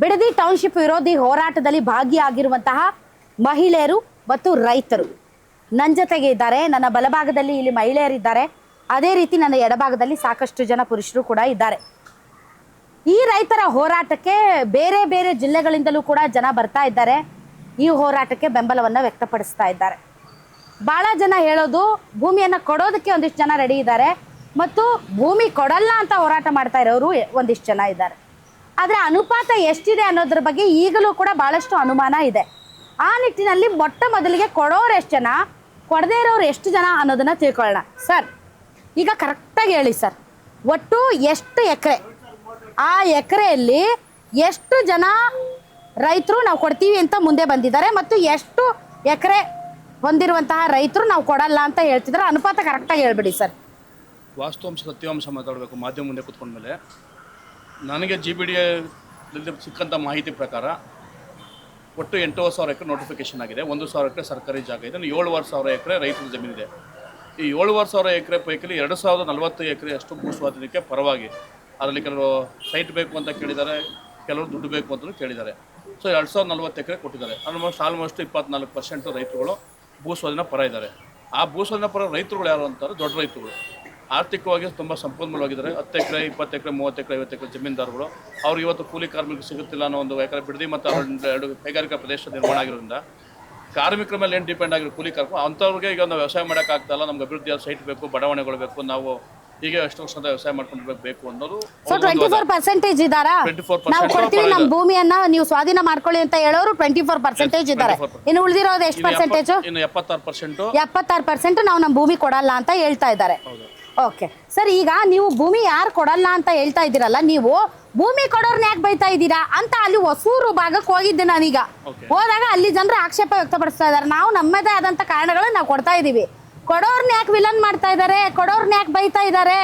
Bidadi township ವಿರೋಧಿ ಹೋರಾಟದಲ್ಲಿ ಭಾಗಿಯಾಗಿರುವಂತಹ ಮಹಿಳೆಯರು ಮತ್ತು ರೈತರು ನನ್ನ ಜೊತೆಗೆ ಇದ್ದಾರೆ. ನನ್ನ ಬಲಭಾಗದಲ್ಲಿ ಇಲ್ಲಿ ಮಹಿಳೆಯರಿದ್ದಾರೆ, ಅದೇ ರೀತಿ ನನ್ನ ಎಡಭಾಗದಲ್ಲಿ ಸಾಕಷ್ಟು ಜನ ಪುರುಷರು ಕೂಡ ಇದ್ದಾರೆ. ಈ ರೈತರ ಹೋರಾಟಕ್ಕೆ ಬೇರೆ ಬೇರೆ ಜಿಲ್ಲೆಗಳಿಂದಲೂ ಕೂಡ ಜನ ಬರ್ತಾ ಇದ್ದಾರೆ. ಈ ಹೋರಾಟಕ್ಕೆ ಬೆಂಬಲವನ್ನು ವ್ಯಕ್ತಪಡಿಸ್ತಾ ಇದ್ದಾರೆ. ಭಾಳ ಜನ ಹೇಳೋದು ಭೂಮಿಯನ್ನು ಕೊಡೋದಕ್ಕೆ ಒಂದಿಷ್ಟು ಜನ ರೆಡಿ ಇದ್ದಾರೆ ಮತ್ತು ಭೂಮಿ ಕೊಡಲ್ಲ ಅಂತ ಹೋರಾಟ ಮಾಡ್ತಾ ಇರೋರು ಒಂದಿಷ್ಟು ಜನ ಇದ್ದಾರೆ. ಆದರೆ ಅನುಪಾತ ಎಷ್ಟಿದೆ ಅನ್ನೋದ್ರ ಬಗ್ಗೆ ಈಗಲೂ ಕೂಡ ಭಾಳಷ್ಟು ಅನುಮಾನ ಇದೆ. ಆ ನಿಟ್ಟಿನಲ್ಲಿ ಮೊಟ್ಟ ಮೊದಲಿಗೆ ಕೊಡೋರು ಎಷ್ಟು ಜನ, ಕೊಡದೇ ಇರೋರು ಎಷ್ಟು ಜನ ಅನ್ನೋದನ್ನು ತಿಳ್ಕೊಳ್ಳೋಣ. ಸರ್, ಈಗ ಕರೆಕ್ಟಾಗಿ ಹೇಳಿ ಸರ್, ಒಟ್ಟು ಎಷ್ಟು ಎಕರೆ, ಆ ಎಕರೆಯಲ್ಲಿ ಎಷ್ಟು ಜನ ರೈತರು ನಾವು ಕೊಡ್ತೀವಿ ಅಂತ ಮುಂದೆ ಬಂದಿದ್ದಾರೆ ಮತ್ತು ಎಷ್ಟು ಎಕರೆ ಹೊಂದಿರುವಂತಹ ರೈತರು ನಾವು ಕೊಡಲ್ಲ ಅಂತ ಹೇಳ್ತಿದ್ದಾರೆ? ಅನುಪಾತ ಕರೆಕ್ಟಾಗಿ ಹೇಳ್ಬಿಡಿ ಸರ್. ವಾಸ್ತವಾಂಶ ಸತ್ಯಾಂಶ ಮಾತಾಡಬೇಕು ಮಾಧ್ಯಮ ಮುಂದೆ ಕೂತ್ಕೊಂಡ್ಮೇಲೆ. ನನಗೆ GBD ಸಿಕ್ಕಂಥ ಮಾಹಿತಿ ಪ್ರಕಾರ ಒಟ್ಟು 8,000 ಎಕರೆ ನೋಟಿಫಿಕೇಶನ್ ಆಗಿದೆ. 1,000 ಎಕರೆ ಸರ್ಕಾರಿ ಜಾಗ ಇದೆ. 7,500 ಎಕರೆ ರೈತರ ಜಮೀನಿದೆ. ಈ 7,500 ಎಕರೆ ಪೈಕಿ 2,040 ಎಕರೆ ಅಷ್ಟು ಭೂ ಸ್ವಾಧೀನಕ್ಕೆ ಪರವಾಗಿ, ಅದರಲ್ಲಿ ಕೆಲವರು ಸೈಟ್ ಬೇಕು ಅಂತ ಕೇಳಿದ್ದಾರೆ, ಕೆಲವರು ದುಡ್ಡು ಬೇಕು ಅಂತಲೂ ಕೇಳಿದ್ದಾರೆ. ಸೊ 2,040 ಎಕರೆ ಕೊಟ್ಟಿದ್ದಾರೆ. ಆಲ್ಮೋಸ್ಟ್ 24% ರೈತರುಗಳು ಭೂ ಸ್ವಾಧೀನ ಪರ ಇದ್ದಾರೆ. ಆ ಭೂ ಸ್ವಾಧೀನ ಪರ ರೈತರುಗಳು ಯಾರು ಅಂತಾರೆ? ದೊಡ್ಡ ರೈತರುಗಳು, ಆರ್ಥಿಕವಾಗಿ ತುಂಬ ಸಂಪನ್ಮೂಲವಾಗಿದ್ದಾರೆ. 10 ಎಕರೆ, 20 ಎಕರೆ, 30 ಎಕರೆ, 50 ಎಕರೆ ಜಮೀನ್ದಾರಗಳು. ಅವ್ರು ಇವತ್ತು ಕೂಲಿ ಕಾರ್ಮಿಕರು ಸಿಗುತ್ತಿಲ್ಲ ಅನ್ನೋ ಒಂದು ಎಕರೆ ಬಿಡದಿ ಮತ್ತು 2 ಕೈಗಾರಿಕಾ ಪ್ರದೇಶ ನಿರ್ಮಾಣ ಆಗಿರೋದ್ರಿಂದ ಕಾರ್ಮಿಕರ ಮೇಲೆ ಏನು ಡಿಪೆಂಡ್ ಆಗಿರೋ ಕೂಲಿ ಕಾರ್ಮಿಕರು ಅಂಥವ್ರಿಗೆ ಈಗ ಒಂದು ವ್ಯವಸಾಯ ಮಾಡೋಕ್ಕಾಗ್ತಾಯಿಲ್ಲ. ನಮ್ಗೆ ಅಭಿವೃದ್ಧಿಯ ಸೈಟ್ ಬೇಕು, ಬಡಾವಣೆಗಳು ಬೇಕು, ನಾವು ಹೀಗೆ ಎಷ್ಟು ವರ್ಷದ ವ್ಯವಸಾಯ ಮಾಡ್ಕೊಂಡಿರ್ಬೇಕು ಅನ್ನೋದು. ಸೊ 24% ಇದ್ದಾರಾ? ನಾವು ಕೊಡ್ತೀವಿ ನಮ್ಮ ಭೂಮಿಯನ್ನ, ನೀವು ಸ್ವಾಧೀನ ಮಾಡ್ಕೊಳ್ಳಿ ಅಂತ ಹೇಳೋರು 24% ಇದ್ದಾರೆ. ಇನ್ನು ಉಳಿದಿರೋದು ಎಷ್ಟು ಪರ್ಸೆಂಟೇಜು? ಇನ್ನು 76%. 76% ನಾವು ನಮ್ಮ ಭೂಮಿ ಕೊಡಲ್ಲ ಅಂತ ಹೇಳ್ತಾ ಇದ್ದಾರೆ. ಓಕೆ ಸರ್, ಈಗ ನೀವು ಭೂಮಿ ಯಾರು ಕೊಡಲ್ಲ ಅಂತ ಹೇಳ್ತಾ ಇದ್ದೀರಲ್ಲ, ನೀವು ಭೂಮಿ ಕೊಡೋರ್ನ ಯಾಕೆ ಬೈತಾ ಇದ್ದೀರಾ ಅಂತ ಅಲ್ಲಿ ಹೊಸೂರು ಭಾಗಕ್ಕೆ ಹೋಗಿದ್ದೆ ನಾನೀಗ. ಹೋದಾಗ ಅಲ್ಲಿ ಜನರು ಆಕ್ಷೇಪ ವ್ಯಕ್ತಪಡಿಸ್ತಾ ಇದ್ದಾರೆ. ನಾವು ನಮ್ಮದೇ ಆದಂತ ಕಾರಣಗಳನ್ನ ನಾವು ಕೊಡ್ತಾ ಇದೀವಿ, ಕೊಡೋರ್ನ ಯಾಕೆ ವಿಲನ್ ಮಾಡ್ತಾ ಇದ್ದಾರೆ, ಕೊಡೋರ್ನ ಯಾಕೆ ಬೈತಾ ಇದ್ದಾರೆ?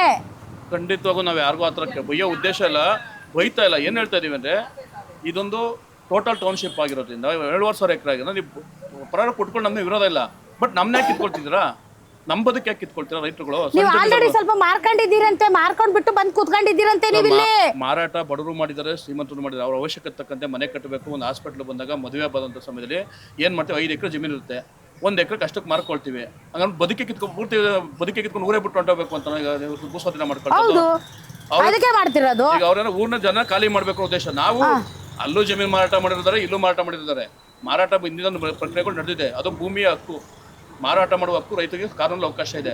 ಖಂಡಿತವಾಗೂ ನಾವು ಯಾರಿಗೂ ಆ ಥರ ಬೈಯೋ ಉದ್ದೇಶ ಇಲ್ಲ, ಬೈತಾ ಇಲ್ಲ. ಏನು ಹೇಳ್ತಾ ಇದೀವಿ ಅಂದರೆ, ಇದೊಂದು ಟೋಟಲ್ ಟೌನ್ಶಿಪ್ ಆಗಿರೋದ್ರಿಂದ 7,500 ಎಕರೆ ಆಗಿದೆ. ನೀವು ಪರಾರ ಕೊಟ್ಕೊಂಡು ನಮ್ಗೆ ವಿರೋಧ ಇಲ್ಲ, ಬಟ್ ನಮ್ಮನ್ನ ಯಾಕೆ ಕಿತ್ಕೊಳ್ತಿದ್ದೀರಾ? ನಮ್ಮ ಬದುಕು ಯಾಕೆ ಕಿತ್ಕೊಳ್ತೀರಾ ರೈತರುಗಳು? ನೀವು ಆಲ್ರೆಡಿ ಸ್ವಲ್ಪ ಮಾರ್ಕೊಂಡಿದ್ದೀರಂತೆ, ಮಾರ್ಕೊಂಡ್ ಬಿಟ್ಟು ಬಂದು ಕೂತ್ಕೊಂಡಿದ್ದೀರಂತೆ ನೀವು ಇಲ್ಲಿ. ಮಾರಾಟ ಬಡವರು ಮಾಡಿದ್ದಾರೆ, ಶ್ರೀಮಂತರು ಮಾಡಿದ್ದಾರೆ. ಅವ್ರ ಅವಶ್ಯಕತೆ ತಕ್ಕಂತೆ ಮನೆ ಕಟ್ಟಬೇಕು, ಒಂದು ಹಾಸ್ಪಿಟ್ಲ್ ಬಂದಾಗ, ಮದುವೆ ಬಂದಂಥ ಸಮಯದಲ್ಲಿ ಏನು ಮಾಡ್ತೀವಿ, 5 ಎಕರೆ ಜಮೀನು ಇರುತ್ತೆ, 1 ಎಕರೆ ಕಷ್ಟಕ್ಕೆ ಮಾರ್ಕೊಳ್ತೀವಿ. ಹಂಗಂದ್ರೆ ಪೂರ್ತಿ ಬದುಕಿ ಕಿತ್ಕೊಂಡು ಊರೇ ಬಿಟ್ಟು ಹೊಂಟೋಗ್ಬೇಕು ಅಂತ ಭೂ ಸ್ವಾಧೀನ ಮಾಡ್ಕೊಳ್ತಾರೆ. ಅದಕ್ಕೆ ಮಾಡ್ತಿರೋದು. ಈಗ ಅವ್ರೇನೋ ಊರಿನ ಜನ ಖಾಲಿ ಮಾಡಬೇಕು ಉದ್ದೇಶ. ನಾವು ಅಲ್ಲೂ ಜಮೀನು ಮಾರಾಟ ಮಾಡಿರ್ತಾರೆ, ಇಲ್ಲೂ ಮಾರಾಟ ಮಾಡಿರ್ತಾರೆ. ಮಾರಾಟ ಹಿಂದಿನ ಪ್ರಕ್ರಿಯೆಗಳು ನಡೆದಿದೆ. ಅದು ಭೂಮಿಯ ಹಕ್ಕು, ಮಾರಾಟ ಮಾಡುವ ಹಕ್ಕು ರೈತರಿಗೆ ಕಾನೂನಲ್ಲಿ ಅವಕಾಶ ಇದೆ.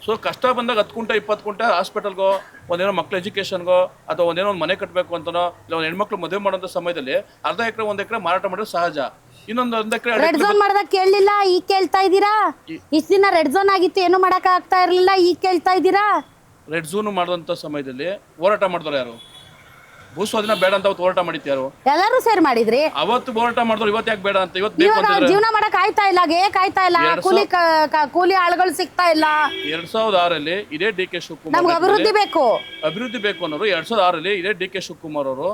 ಸೊ ಕಷ್ಟ ಬಂದಾಗ 10 ಕುಂಟೆ 20 ಕುಂಟೆ ಹಾಸ್ಪಿಟಲ್ಗೋ, ಒಂದೇನೋ ಮಕ್ಳ ಎಜುಕೇಷನ್ಗೋ, ಅಥವಾ ಒಂದೇನೋ ಒಂದು ಮನೆ ಕಟ್ಟಬೇಕು ಅಂತನೋ, ಇಲ್ಲ ಒಂದು ಹೆಣ್ಮಕ್ಳು ಮದುವೆ ಮಾಡೋಂಥ ಸಮಯದಲ್ಲಿ ಅರ್ಧ ಎಕರೆ 1 ಎಕರೆ ಮಾರಾಟ ಮಾಡೋದು ಸಹಜ. ಇನ್ನೊಂದು 1 ಎಕರೆ ರೆಡ್ ಝೋನ್ ಮಾಡಿದಾಗ ಕೇಳಲಿಲ್ಲ, ಈಗ ಕೇಳ್ತಾ ಇದ್ದೀರಾ? ಇಷ್ಟು ದಿನ ರೆಡ್ ಝೋನ್ ಆಗಿತ್ತು, ಏನು ಮಾಡಕ್ ಆಗ್ತಾ ಇರಲಿಲ್ಲ, ಈಗ ಕೇಳ್ತಾ ಇದ್ದೀರಾ? ರೆಡ್ ಝೋನ್ ಮಾಡಿದಂಥ ಸಮಯದಲ್ಲಿ ಹೋರಾಟ ಮಾಡಿದವರು ಯಾರು? ಭೂ ಸ್ವಾಧೀನ ಬೇಡ ಅಂತ ಹೋರಾಟ ಮಾಡಿತ್ತು ಯಾರು? ಎಲ್ಲರೂ ಸೇರಿ ಮಾಡಿದ್ರಿ. ಅವತ್ತು ಹೋರಾಟ ಮಾಡಿದ್ರು, ಇವತ್ತು ಯಾಕೆ ಬೇಡ ಅಂತ? ಇವತ್ತು ಜೀವನ ಮಾಡಕ್ ಆಯ್ತಾ ಇಲ್ಲ, ಆಯ್ತಾ ಇಲ್ಲ, ಕೂಲಿ ಆಳುಗಳು ಸಿಗ್ತಾ ಇಲ್ಲ. 2006ರಲ್ಲಿ ಇದೇ DK ಶಿವಕುಮಾರ್, ನಮ್ಗೆ ಅಭಿವೃದ್ಧಿ ಬೇಕು ಅನ್ನೋರು 2006ರಲ್ಲಿ ಇದೇ DK ಶಿವಕುಮಾರ್ ಅವರು,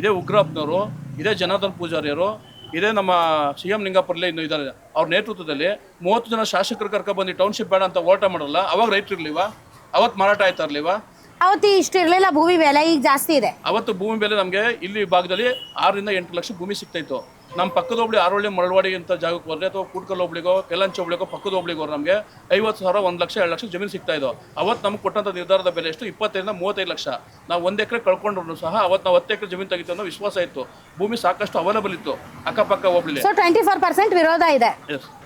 ಇದೇ ಉಗ್ರಪ್ಪನವರು, ಇದೇ ಜನಾರ್ದನ್ ಪೂಜಾರಿಯವರು, ಇದೇ ನಮ್ಮ CM ನಿಂಗಪ್ಪರ್ಲೆ ಇನ್ನು ಇದ್ದಾರೆ. ಅವ್ರ ನೇತೃತ್ವದಲ್ಲಿ 30 ಜನ ಶಾಸಕರು ಕರ್ಕೊಂಡ್ಬಂದು ಟೌನ್ಶಿಪ್ ಬೇಡ ಅಂತ ಹೋರಾಟ ಮಾಡಲ್ಲ. ಅವಾಗ ರೈತರು ಇರ್ಲಿವ? ಅವತ್ತು ಮಾರಾಟ ಆಯ್ತಾ ಇರ್ಲಿವ? ಅವತ್ತು ಇಷ್ಟು ಇರಲಿಲ್ಲ ಭೂಮಿ ಬೆಲೆ, ಈಗ ಜಾಸ್ತಿ ಇದೆ. ಅವತ್ತು ಭೂಮಿ ಬೆಲೆ ನಮಗೆ ಇಲ್ಲಿ ಭಾಗದಲ್ಲಿ 6 ರಿಂದ 8 ಲಕ್ಷ ಭೂಮಿ ಸಿಗ್ತಾ ಇತ್ತು. ನಮ್ಮ ಪಕ್ಕದ ಹೋಬಳಿ ಆರೋಳ್ಳಿ ಮರಳವಾಡಿ ಅಂತ ಜಾಗಕ್ಕೆ ಹೋದ್ರೆ, ಅಥವಾ ಕೂಡ್ಕಲ್ ಹೋಬಳಿಗೋ, ಕೆಲಂಚ ಹೋಬಳಿಗೋ, ಪಕ್ಕದ ಹೋಬಳಿಗೆ ಹೋದ್ರೆ ನಮಗೆ 50,000, 1 ಲಕ್ಷ, 2 ಲಕ್ಷ ಜಮೀನು ಸಿಗ್ತಾ ಇದ್ದೋ. ಅವತ್ತು ನಮ್ಗೆ ಕೊಟ್ಟಂಥ ನಿರ್ಧಾರದ ಬೆಲೆ ಎಷ್ಟು? 25 ರಿಂದ 35 ಲಕ್ಷ. ನಾವು 1 ಎಕರೆ ಕಳ್ಕೊಂಡ್ರು ಸಹ ಅವತ್ತು ನಾವು 10 ಎಕರೆ ಜಮೀನು ತೆಗಿತು ಅನ್ನೋ ವಿಶ್ವಾಸ ಇತ್ತು. ಭೂಮಿ ಸಾಕಷ್ಟು ಅವೈಲಬಲ್ ಇತ್ತು ಅಕ್ಕಪಕ್ಕ ಹೋಬಳಿ. 24% ವಿರೋಧ ಇದೆ.